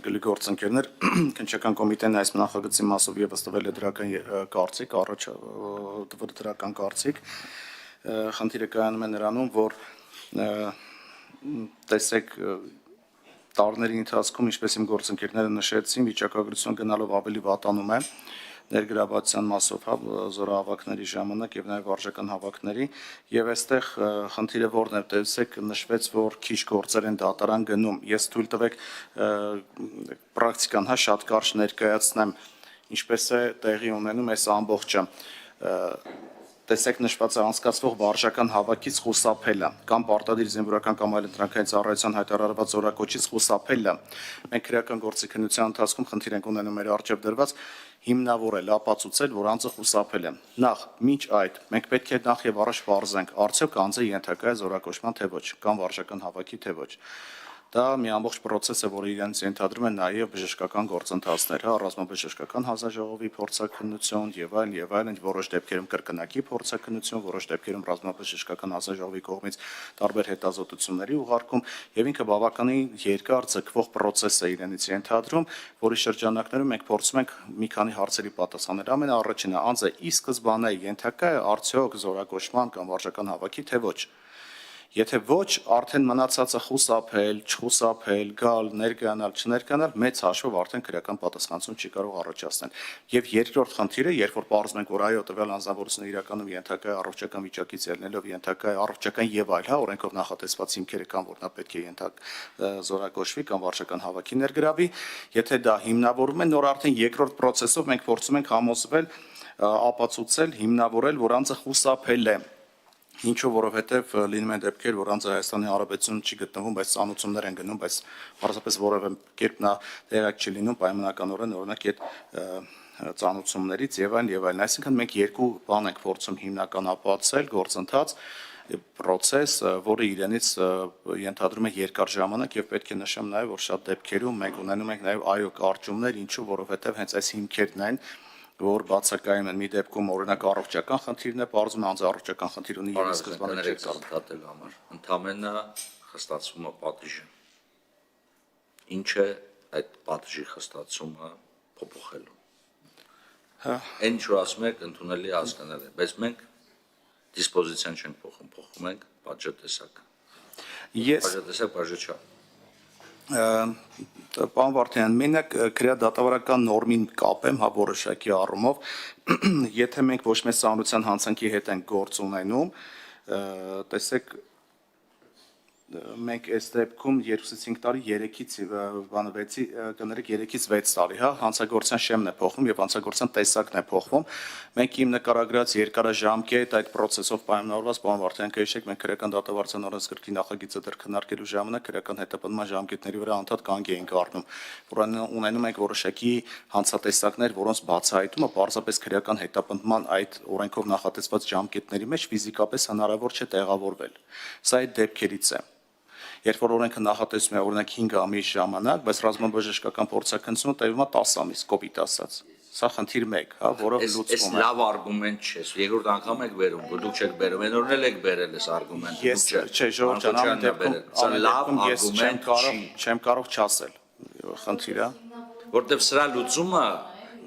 հարգելի գործընկերներ, քննչական կոմիտեն այս նախագծի մասով եւս տվել է դրական կարծիք, առաջ տվել դրական կարծիք։ Խնդիրը կայանում է նրանում, որ տեսեք տարիների ընթացքում, ինչպես իմ գործընկերները նշեցին, վիճակագրությունը գնալով ավելի վատանում է ներգրավվածության մասով, զորահավաքների ժամանակ եւ նաեւ վարժական հավաքների, եւ այստեղ խնդիրը որն է, տեսեք, նշվեց, որ քիչ գործեր են դատարան գնում։ Ես թույլ տվեք պրակտիկան, շատ կարճ ներկայացնեմ, ինչպես է տեղի ունենում այս ամբողջը։ Տեսեք, նշված է անցկացվող վարժական հավաքից խուսափելը կամ պարտադիր զինվորական կամ այլ ընտրանքային ծառայության հայտարարված զորակոչից խուսափելը։ Մենք քրեական գործիքնության ընթացքում խնդիր ենք ունենում մեր առջև դրված հիմնավորել, ապացուցել, որ անձը խուսափել է։ Նախ, մինչ այդ, մենք պետք է նախ եւ առաջ պարզենք, արդյոք անձը ենթակա է զորակոչման թե ոչ, կամ վարժական հավաքի թե ոչ։ Դա մի ամբողջ process է, որը իրենց ենթադրում է նաև բժշկական գործընթացներ, ռազմաբժշկական հանձնաժողովի փորձաքննություն եւ այլն, որոշ դեպքերում կրկնակի փորձաքննություն, որոշ դեպքերում ռազմաբժշկական հանձնաժողովի կողմից տարբեր հետազոտությունների ուղարկում եւ ինքը բավականին երկար ձգվող process է իրենից ենթադրում, որի շրջանակներում մենք փորձում ենք մի քանի հարցերի պատասխանել։ Ամենաառաջինը, անձը ի սկզբանե ենթակա է արդյոք զորակոչման կամ վարժական հավաքի թե ոչ։ Եթե ոչ, արդեն մնացածը խուսափել, չխուսափել, գալ, ներկայանալ, չներկայանալ, մեծ հաշվով արդեն քրեական պատասխանատվություն չի կարող առաջացնել։ Եվ երկրորդ խնդիրը, երբ որ պարզում ենք, որ այո, տվյալ անձնավորությունը իրականում ենթակա է առողջական վիճակից ելնելով, ենթակա է առողջական եւ այլ, օրենքով նախատեսված հիմքերը կան, որ նա պետք է զորակոչվի կամ վարժական հավաքի ներգրավի, եթե դա հիմնավորվում է, նոր արդեն երկրորդ process-ով մենք փորձում ենք համոզվել, ապացուցել, հիմնավորել, որ անձը խուսափել է։ Ինչու, որովհետև լինում են դեպքեր, որ անձը Հայաստանի Հանրապետությունում չի գտնվում, բայց ծանոթություններ են գնում, բայց պարզապես որևէ կերպ նա տեղյակ չի լինում պայմանականորեն, օրինակ այդ ծանոթություններից եւ այլն, այսինքն մենք երկու բան ենք փորձում հիմնականապատկել գործընթաց, process, որը իրենից ենթադրում է երկար ժամանակ եւ պետք է նշեմ նաեւ, որ շատ դեպքերում մենք ունենում ենք նաեւ այո կարճումներ, ինչու, որովհետև հենց այս հիմքերն են, որ բացակայում են մի դեպքում օրինակ առողջական խնդիրն է, պարզում է անձը առողջական խնդիր ունի եւ սկզբանե չի կարող համար ընդամենը խստացվում է պատիժը։ Ինչ է այդ պատիժի խստացումը փոփոխելու։ Այն ինչ ասում եք ընդունելի հասկանալ է, բայց մենք դիսպոզիցիան չենք փոխում, փոխում ենք պատժատեսակ։ Պատժատեսակ բաժը չէ։ Պարոն Վարդանյան, մենակ քրեադատավարական նորմին կապեմ, որոշակի առումով, եթե մենք ոչ մեծ ծանրության հանցանքի հետ ենք գործ ունենում, տեսեք, մենք այս դեպքում 2-5 տարի 3-ից 6 տարի, հանցագործության շեմն է փոխվում եւ հանցագործության տեսակն է փոխվում։ Մենք իմ նկարագրած երկարաժամկետ այդ process-ով պայմանավորված, պարոն Վարդանյան, քեշեք, մենք քրեական դատավարության օրենսգրքի նախագիծը դեռ քննարկելու ժամանակ քրեական հետապնդման ժամկետների վրա անդադ կանգ էինք առնում, որ ունենում ենք որոշակի հանցատեսակներ, որոնց բացահայտումը պարզապես քրեական հետապնդման այդ օրենքով նախատեսված ժամկետների մեջ ֆիզիկապես հնարավոր չէ տեղավորվել։ Սա այդ դեպքերից է։ Երբ որ օրենքը նախատեսում է օրինակ 5 ամիս ժամանակ, բայց ռազմաբժշկական փորձաքննությունը տևում է 10 ամիս, կոպիտ ասած։ Սա խնդիր 1, որով լուծվում է։ Այս լավ արգումենտ չէ։ Երկրորդ անգամ եք բերում, որ դուք չեք բերում, այն օրն էլ եք բերել այս արգումենտը։ Ես չէ, Ժողովուրդ ջան, ամեն դեպքում լավ արգումենտ չեմ կարող չասել։ Խնդիրը, որտեվ սրա լուծումը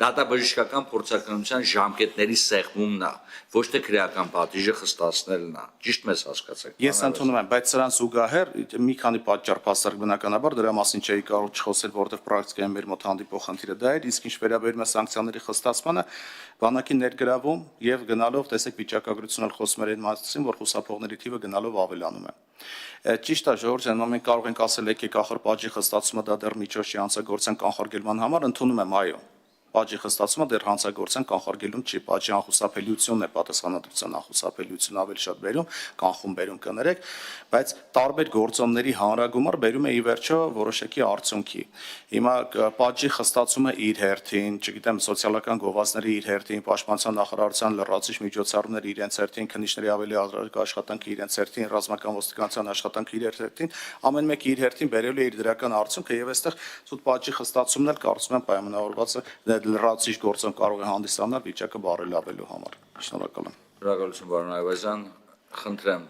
դատաբժշկական փորձաքննության ժամկետների սեղմումն է, ոչ թե քրեական պատիժը խստացնելն է։ Ճիշտ մեզ հասկացեք։ Ես ընդունում եմ, բայց սրան զուգահեռ մի քանի պատճառ փաստարկ բնականաբար դրա մասին չէի կարող չխոսել, որովհետև պրակտիկայում մեր մոտ հանդիպող խնդիրը դա էր, իսկ ինչ վերաբերում է սանկցիաների խստացմանը, բանակի ներգրավում եւ գնալով, տեսեք, վիճակագրությունն էլ խոսում էր այն մասին, որ խուսափողների թիվը գնալով ավելանում է։ Ճիշտ է, Ժողովուրդ ջան, մենք կարող ենք ասել, եկեք ախր պատժի խստացումը դա դեռ միջոց չի հանցագործության կանխարգելման համար, ընդունում եմ, այո։ Պատժի խստացումը դեռ հանցագործության կանխարգելում չի, պատժի անխուսափելիությունն է պատասխանատվության անխուսափելիություն ավելի շատ բերում, կանխում բերում կներեք, բայց տարբեր գործոնների հանրագումար բերում է ի վերջո որոշակի արդյունքի։ Հիմա պատժի խստացումը իր հերթին, չգիտեմ, սոցիալական գովազդները իր հերթին, պաշտպանության նախարարության լրացուցիչ միջոցառումները իրենց հերթին, քննիչների ավելի առարկա աշխատանքը իրենց հերթին, ռազմական ոստիկանության աշխատանքը իր հերթին, ամեն մեկը իր հերթին բերելու է իր դրական արդյունքը եւ այստեղ ցույց պատժի խստացումն էլ կարծում եմ պայմանավորված է լրացուցիչ գործոն կարող է հանդիսանալ վիճակը բարելավելու համար։ Շնորհակալ եմ։ Շնորհակալություն, պարոն Այվազյան, խնդրեմ